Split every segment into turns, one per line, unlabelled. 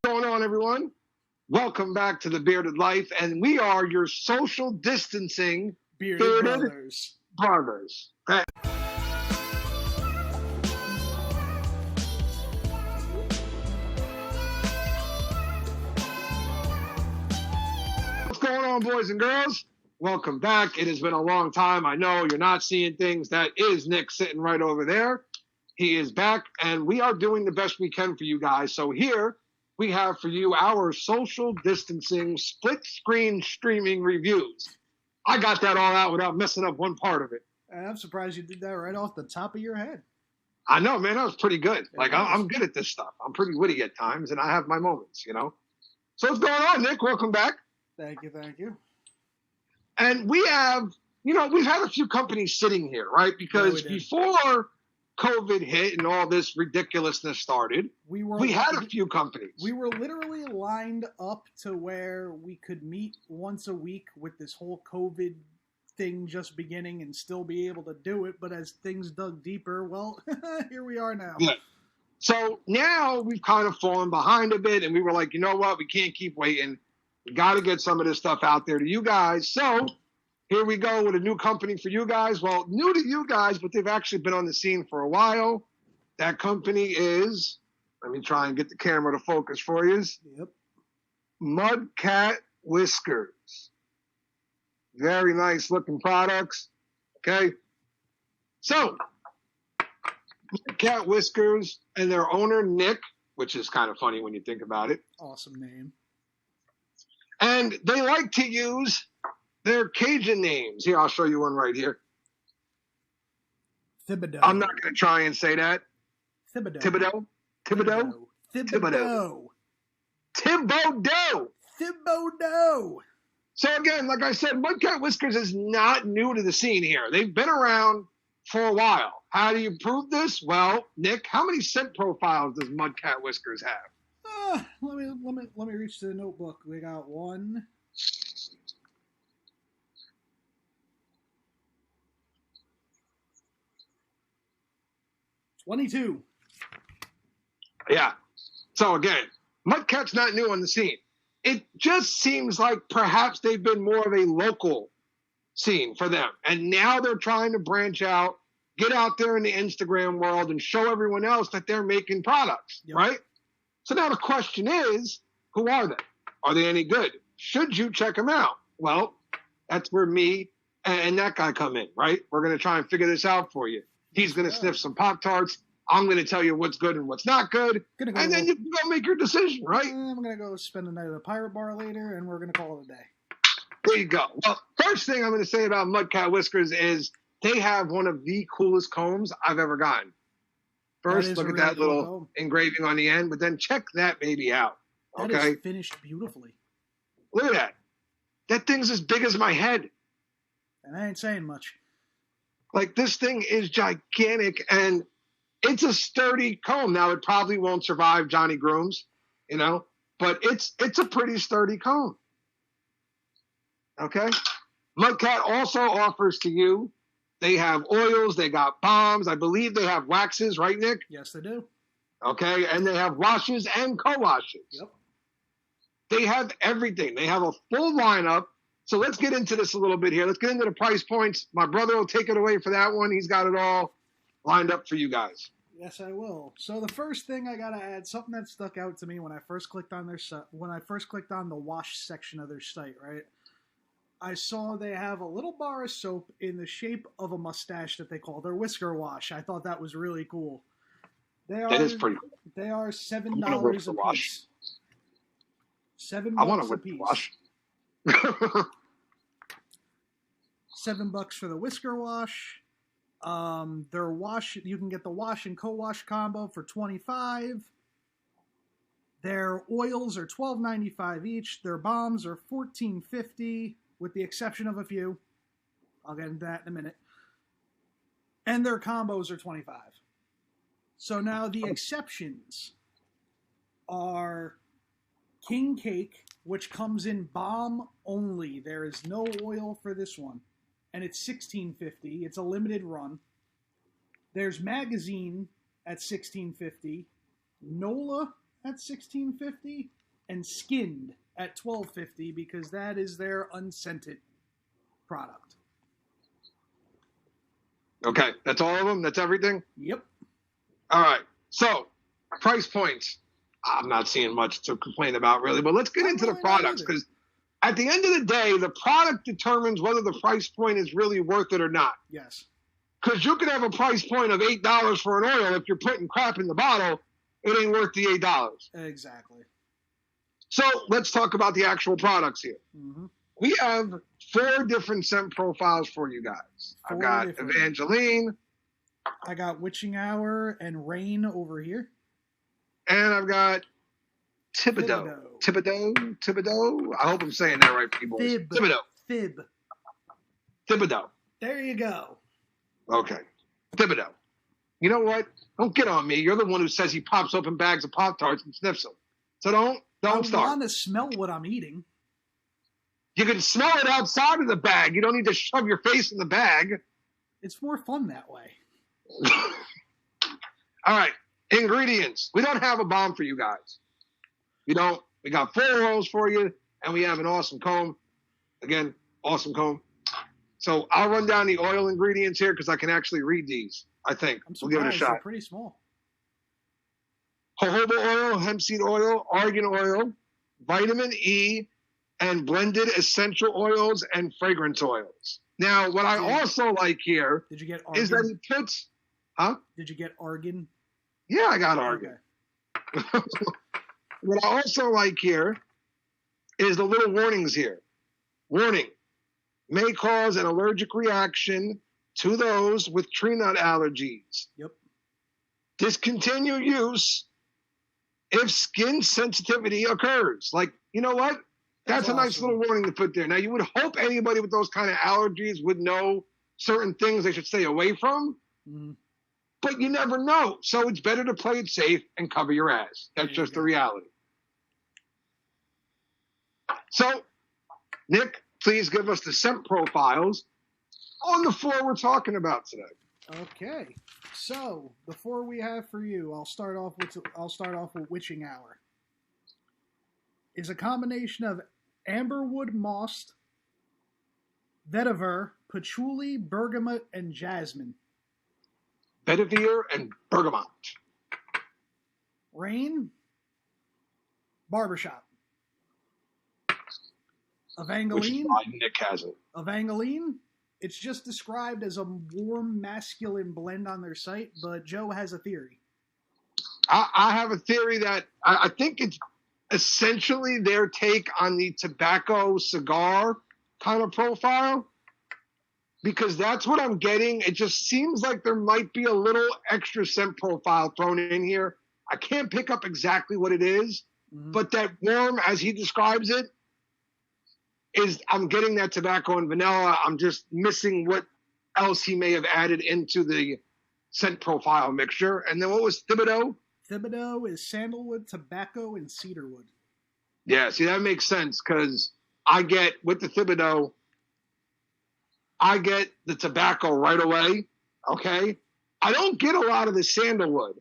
going on, everyone? Welcome back to the Bearded Life, and we are your social distancing
Bearded Brothers.
Okay. What's going on, boys and girls? Welcome back. It has been a long time. I know you're not seeing things. That is Nick sitting right over there. He is back, and we are doing the best we can for you guys. So here we have for you our social distancing split screen streaming reviews. I got that all out without messing up one part of it.
I'm surprised you did that right off the top of your head.
I know, man. That was pretty good. I'm good at this stuff. I'm pretty witty at times, and I have my moments, you know. So what's going on, Nick? Welcome back.
Thank you.
And we have, we've had a few companies sitting here, right? Because before COVID hit and all this ridiculousness started, we had a few companies.
We were literally lined up to where we could meet once a week with this whole COVID thing just beginning and still be able to do it. But as things dug deeper, well, here we are now.
Yeah. So now we've kind of fallen behind a bit, and we were like, you know what? We can't keep waiting. We got to get some of this stuff out there to you guys. So here we go with a new company for you guys. Well, new to you guys, but they've actually been on the scene for a while. That company is, let me try and get the camera to focus for you.
Yep.
Mudcat Whiskers. Very nice looking products. Okay. So, Mudcat Whiskers and their owner, Nick, which is kind of funny when you think about it.
Awesome name.
And they like to use their Cajun names. Here, I'll show you one right here.
Thibodeau.
I'm not going to try and say that.
Thibodeau.
So again, like I said, Mudcat Whiskers is not new to the scene here. They've been around for a while. How do you prove this? Well, Nick, how many scent profiles does Mudcat Whiskers have?
Let me reach to the notebook. We got 1. 22.
Yeah. So again, Mudcat's not new on the scene. It just seems like perhaps they've been more of a local scene for them. And now they're trying to branch out, get out there in the Instagram world and show everyone else that they're making products, right? So now the question is, who are they? Are they any good? Should you check them out? Well, that's where me and that guy come in, right? We're going to try and figure this out for you. He's going to sniff some Pop-Tarts. I'm going to tell you what's good and what's not good. And then you can go make your decision, right?
I'm going to go spend the night at a pirate bar later, and we're going to call it a day.
There you go. Well, first thing I'm going to say about Mudcat Whiskers is they have one of the coolest combs I've ever gotten. First, look at that little engraving on the end, but then check that baby out. Okay?
That is finished beautifully.
Look at that. That thing's as big as my head.
And I ain't saying much.
Like, this thing is gigantic, and it's a sturdy comb. Now, it probably won't survive Johnny Grooms, but it's a pretty sturdy comb. Okay? Mudcat also offers to you, they have oils, they got balms, I believe they have waxes, right, Nick?
Yes, they do.
Okay, and they have washes and co-washes.
Yep.
They have everything. They have a full lineup. So let's get into this a little bit here. Let's get into the price points. My brother will take it away for that one. He's got it all lined up for you guys.
Yes, I will. So the first thing I gotta add, something that stuck out to me when I first clicked on the wash section of their site, right? I saw they have a little bar of soap in the shape of a mustache that they call their Whisker Wash. I thought that was really cool.
That is pretty cool.
They are $7 a piece. $7 a piece. Wash. $7 for the Whisker Wash. Their wash, you can get the wash and co-wash combo for $25. Their oils are $12.95 each. Their balms are $14.50, with the exception of a few. I'll get into that in a minute. And their combos are $25. So now the exceptions are King Cake, which comes in balm only. There is no oil for this one. And it's $16.50. It's a limited run. There's Magazine at $16.50. Nola at $16.50 and Skinned at $12.50 because that is their unscented product.
Okay, that's all of them? That's everything?
Yep.
All right. So, price points. I'm not seeing much to complain about, really, but let's get into the products because at the end of the day, the product determines whether the price point is really worth it or not.
Yes.
Because you could have a price point of $8 for an oil. If you're putting crap in the bottle, it ain't worth the $8.
Exactly.
So let's talk about the actual products here.
Mm-hmm.
We have 4 different scent profiles for you guys. I've got Evangeline.
I got Witching Hour and Rain over here.
And I've got Thibodeau. Thibodeau. I hope I'm saying that right, people. Thibodeau.
There you go.
Okay. Thibodeau. You know what? Don't get on me. You're the one who says he pops open bags of Pop-Tarts and sniffs them. So don't start.
I want to smell what I'm eating.
You can smell it outside of the bag. You don't need to shove your face in the bag.
It's more fun that way.
All right. Ingredients. We don't have a bomb for you guys. We don't. We got 4 oils for you, and we have an awesome comb. Again, awesome comb. So I'll run down the oil ingredients here because I can actually read these, I think. We'll give it a shot.
They're pretty small.
Jojoba oil, hemp seed oil, argan oil, vitamin E, and blended essential oils and fragrance oils. Now, what I also like here is that he puts... Huh?
Did you get argan?
Yeah, I got argan. Okay. What I also like here is the little warnings here. Warning, may cause an allergic reaction to those with tree nut allergies.
Yep.
Discontinue use if skin sensitivity occurs. Like, you know what? That's a nice little warning to put there. Now, you would hope anybody with those kind of allergies would know certain things they should stay away from. Mm. But you never know. So it's better to play it safe and cover your ass. That's just the reality. So, Nick, please give us the scent profiles on the 4 we're talking about today.
Okay. So, the 4 we have for you, I'll start off with Witching Hour. It's a combination of amberwood moss, vetiver, patchouli, bergamot, and jasmine.
Vetiver and bergamot.
Rain, barbershop. Evangeline.
Which is why Nick has it.
Evangeline, it's just described as a warm masculine blend on their site, but Joe has a theory.
I have a theory that I think it's essentially their take on the tobacco cigar kind of profile. Because that's what I'm getting. It just seems like there might be a little extra scent profile thrown in here. I can't pick up exactly what it is, but that warm, as he describes it, I'm getting that tobacco and vanilla. I'm just missing what else he may have added into the scent profile mixture. And then what was Thibodeau?
Thibodeau is sandalwood, tobacco, and cedarwood.
Yeah, see, that makes sense because I get, with the Thibodeau, I get the tobacco right away, okay? I don't get a lot of the sandalwood.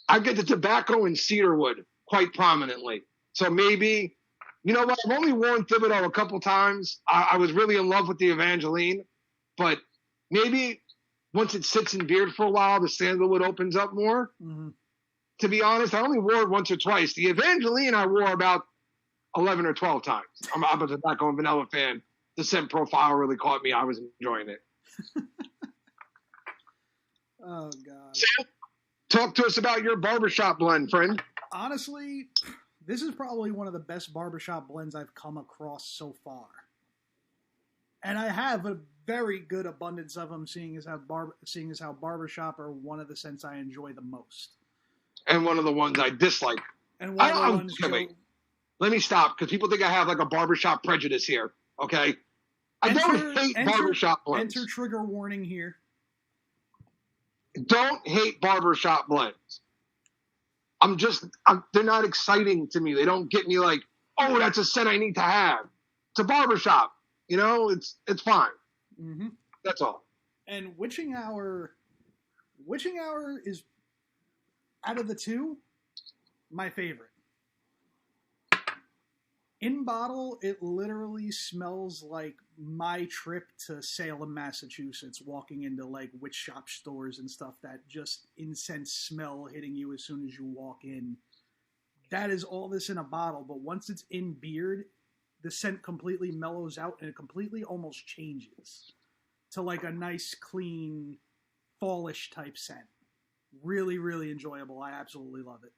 I get the tobacco and cedarwood quite prominently. So maybe, you know what? I've only worn Thibodeau a couple times. I was really in love with the Evangeline, but maybe once it sits in beard for a while, the sandalwood opens up more. Mm-hmm. To be honest, I only wore it once or twice. The Evangeline I wore about 11 or 12 times. I'm a tobacco and vanilla fan. The scent profile really caught me. I was enjoying it.
Oh, God.
So, talk to us about your barbershop blend, friend.
Honestly, this is probably one of the best barbershop blends I've come across so far. And I have a very good abundance of them, seeing as how barbershop are one of the scents I enjoy the most.
And one of the ones I dislike.
And one of the ones...
Let me stop, because people think I have like a barbershop prejudice here. Okay, I don't hate barbershop blends.
Enter trigger warning here.
Don't hate barbershop blends. They're not exciting to me. They don't get me like, oh, that's a scent I need to have. It's a barbershop. You know, it's fine. Mm-hmm. That's all.
And Witching Hour is, out of the 2, My favorite. In bottle, it literally smells like my trip to Salem, Massachusetts, walking into like witch shop stores and stuff, that just incense smell hitting you as soon as you walk in. That is all this in a bottle, but once it's in beard, the scent completely mellows out and it completely almost changes to like a nice, clean, fallish type scent. Really, really enjoyable. I absolutely love it.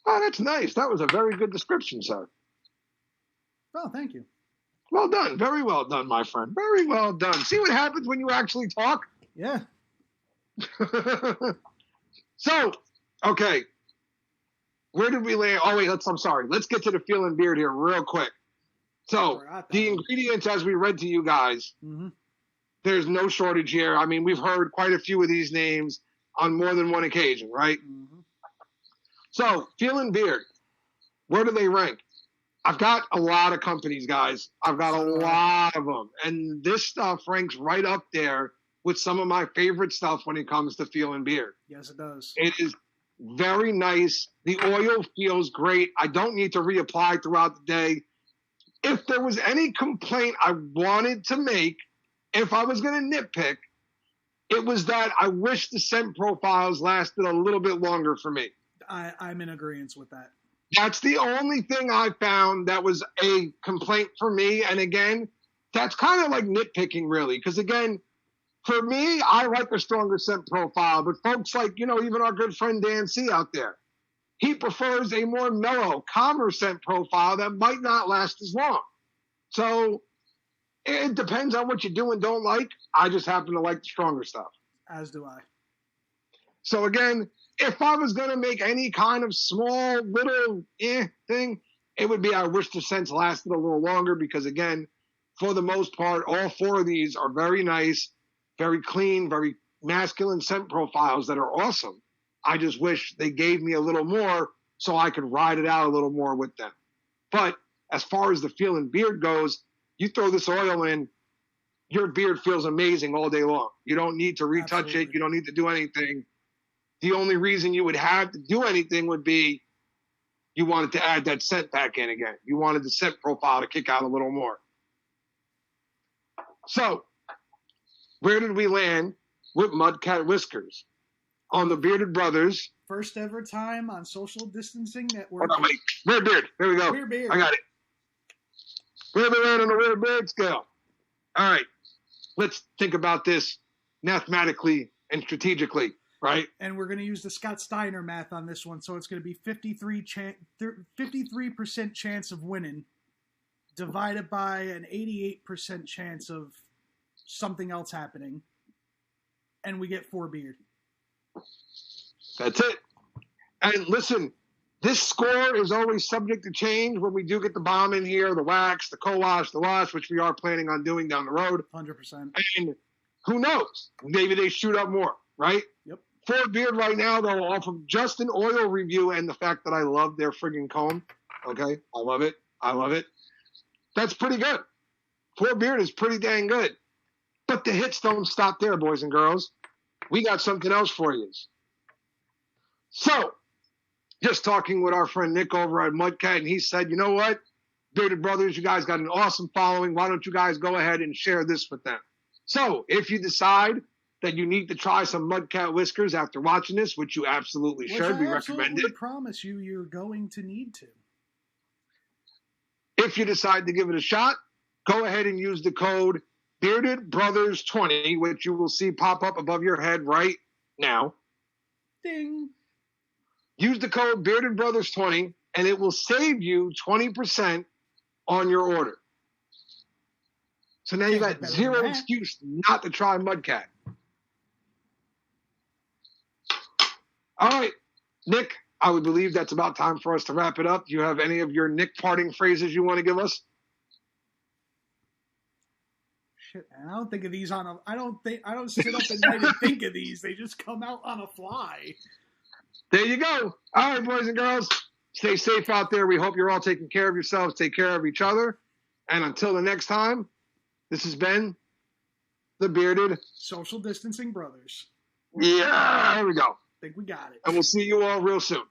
Oh, that's nice. That was a very good description, sir.
Oh, thank you.
Well done. Very well done, my friend. Very well done. See what happens when you actually talk?
Yeah.
So, okay. Where did we land? Oh, wait, I'm sorry. Let's get to the feeling beard here real quick. So, the ingredients, as we read to you guys, there's no shortage here. I mean, we've heard quite a few of these names on more than one occasion, right? So, feeling beard, where do they rank? I've got a lot of companies, guys. I've got a lot of them. And this stuff ranks right up there with some of my favorite stuff when it comes to feeling beard.
Yes, it does.
It is very nice. The oil feels great. I don't need to reapply throughout the day. If there was any complaint I wanted to make, if I was going to nitpick, it was that I wish the scent profiles lasted a little bit longer for me.
I'm in agreement with that.
That's the only thing I found that was a complaint for me. And again, that's kind of like nitpicking, really. Because again, for me, I like a stronger scent profile. But folks like, even our good friend Dan C out there, he prefers a more mellow, calmer scent profile that might not last as long. So it depends on what you do and don't like. I just happen to like the stronger stuff.
As do I.
So again, if I was going to make any kind of small little thing, it would be I wish the scents lasted a little longer because, again, for the most part, all four of these are very nice, very clean, very masculine scent profiles that are awesome. I just wish they gave me a little more so I could ride it out a little more with them. But as far as the feeling beard goes, you throw this oil in, your beard feels amazing all day long. You don't need to retouch it. You don't need to do anything. The only reason you would have to do anything would be you wanted to add that scent back in again. You wanted the scent profile to kick out a little more. So, where did we land with Mudcat Whiskers? On the Bearded Brothers.
First ever time on Social Distancing Network.
Hold on, wait. Weird beard. There we go.
Weird beard.
I got it. Where did we land on the weird beard scale? All right. Let's think about this mathematically and strategically. Right.
And we're going to use the Scott Steiner math on this one. So it's going to be 53% chance of winning divided by an 88% chance of something else happening. And we get 4 beard.
That's it. And listen, this score is always subject to change when we do get the bomb in here, the wax, the co-wash, the wash, which we are planning on doing down the road.
100%.
And who knows? Maybe they shoot up more, right?
Yep.
4 beard right now, though, off of just an oil review and the fact that I love their friggin' comb. Okay? I love it. I love it. That's pretty good. 4 beard is pretty dang good. But the hits don't stop there, boys and girls. We got something else for you. So, just talking with our friend Nick over at Mudcat, and he said, you know what? Bearded Brothers, you guys got an awesome following. Why don't you guys go ahead and share this with them? So, if you decide that you need to try some Mudcat Whiskers after watching this, which you absolutely should. We recommend it.
I promise you, you're going to need to.
If you decide to give it a shot, go ahead and use the code BeardedBrothers20, which you will see pop up above your head right now.
Ding.
Use the code BeardedBrothers20, and it will save you 20% on your order. So now you got zero excuse not to try Mudcat. All right, Nick, I would believe that's about time for us to wrap it up. Do you have any of your Nick parting phrases you want to give us?
Shit, man, I don't think of these on a. I don't sit up at night and think of these. They just come out on a fly.
There you go. All right, boys and girls, stay safe out there. We hope you're all taking care of yourselves. Take care of each other. And until the next time, this has been the Bearded
Social Distancing Brothers.
Yeah, there we go.
I think we got it.
And we'll see you all real soon.